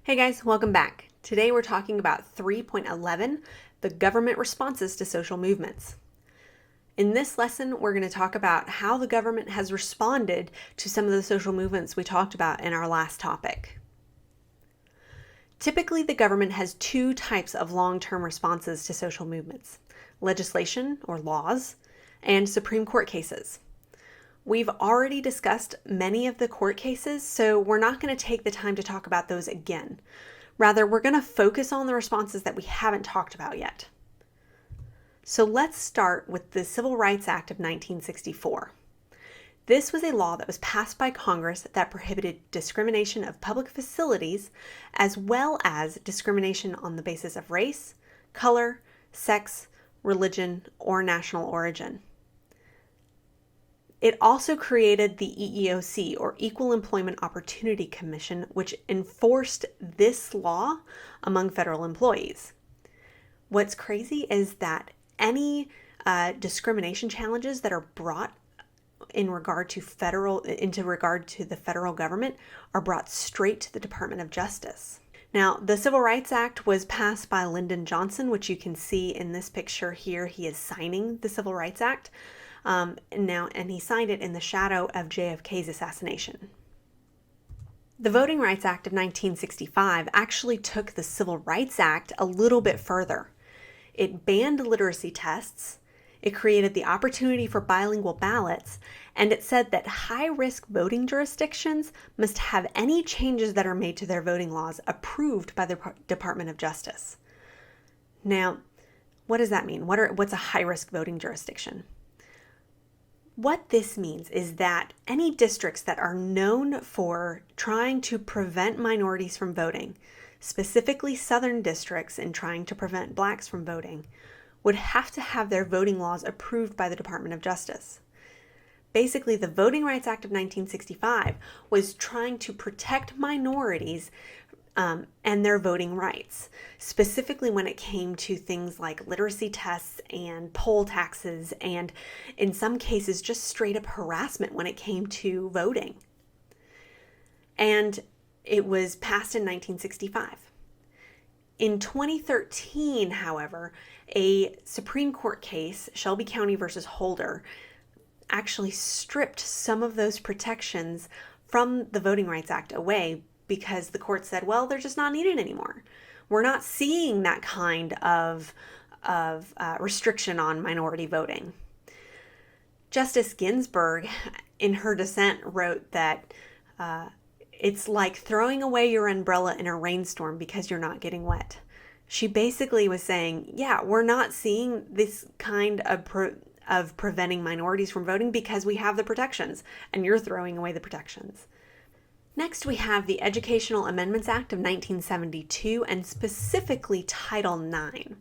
Hey guys, welcome back. Today we're talking about 3.11, the government responses to social movements. In this lesson, we're going to talk about how the government has responded to some of the social movements we talked about in our last topic. Typically, the government has two types of long-term responses to social movements: legislation or laws, and Supreme Court cases. We've already discussed many of the court cases, so we're not going to take the time to talk about those again. Rather, we're going to focus on the responses that we haven't talked about yet. So let's start with the Civil Rights Act of 1964. This was a law that was passed by Congress that prohibited discrimination of public facilities as well as discrimination on the basis of race, color, sex, religion, or national origin. It also created the EEOC, or Equal Employment Opportunity Commission, which enforced this law among federal employees. What's crazy is that any discrimination challenges that are brought into regard to the federal government are brought straight to the Department of Justice. Now, the Civil Rights Act was passed by Lyndon Johnson, which you can see in this picture here. He is signing the Civil Rights Act. And he signed it in the shadow of JFK's assassination. The Voting Rights Act of 1965 actually took the Civil Rights Act a little bit further. It banned literacy tests, it created the opportunity for bilingual ballots, and it said that high-risk voting jurisdictions must have any changes that are made to their voting laws approved by the Department of Justice. Now, what does that mean? What's a high-risk voting jurisdiction? What this means is that any districts that are known for trying to prevent minorities from voting, specifically southern districts in trying to prevent blacks from voting, would have to have their voting laws approved by the Department of Justice. Basically, the Voting Rights Act of 1965 was trying to protect minorities and their voting rights, specifically when it came to things like literacy tests and poll taxes, and in some cases just straight up harassment when it came to voting. And it was passed in 1965. In 2013, however, a Supreme Court case, Shelby County versus Holder, actually stripped some of those protections from the Voting Rights Act away, because the court said, well, they're just not needed anymore. We're not seeing that kind of restriction on minority voting. Justice Ginsburg, in her dissent, wrote that it's like throwing away your umbrella in a rainstorm because you're not getting wet. She basically was saying, yeah, we're not seeing this kind of preventing minorities from voting because we have the protections, and you're throwing away the protections. Next, we have the Educational Amendments Act of 1972, and specifically Title IX.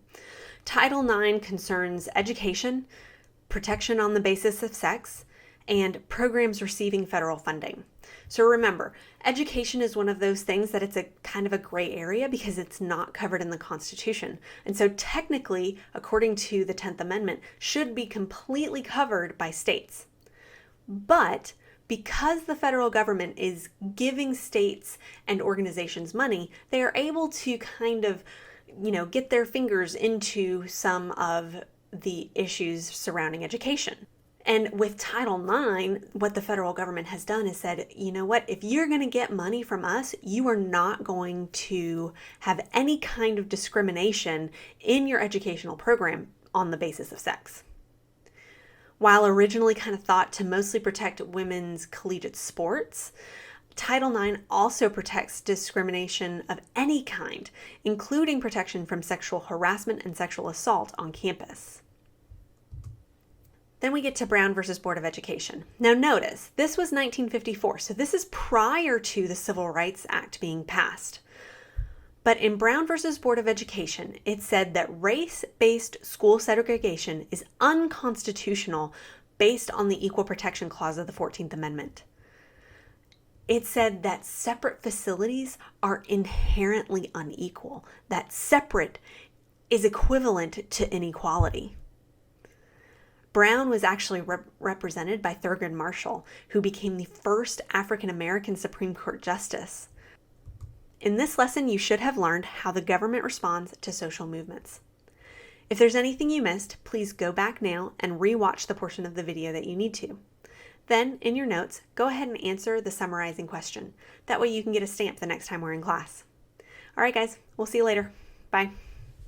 Title IX concerns education, protection on the basis of sex, and programs receiving federal funding. So remember, education is one of those things that it's a kind of a gray area because it's not covered in the Constitution. And so technically, according to the 10th Amendment, should be completely covered by states. But because the federal government is giving states and organizations money, they are able to kind of, get their fingers into some of the issues surrounding education. And with Title IX, what the federal government has done is said, you know what, if you're going to get money from us, you are not going to have any kind of discrimination in your educational program on the basis of sex. While originally kind of thought to mostly protect women's collegiate sports, Title IX also protects discrimination of any kind, including protection from sexual harassment and sexual assault on campus. Then we get to Brown versus Board of Education. Now notice, this was 1954, so this is prior to the Civil Rights Act being passed. But in Brown versus Board of Education, it said that race-based school segregation is unconstitutional based on the Equal Protection Clause of the 14th Amendment. It said that separate facilities are inherently unequal, that separate is equivalent to inequality. Brown was actually represented by Thurgood Marshall, who became the first African American Supreme Court justice. In this lesson, you should have learned how the government responds to social movements. If there's anything you missed, please go back now and re-watch the portion of the video that you need to. Then, in your notes, go ahead and answer the summarizing question. That way you can get a stamp the next time we're in class. All right, guys, we'll see you later. Bye.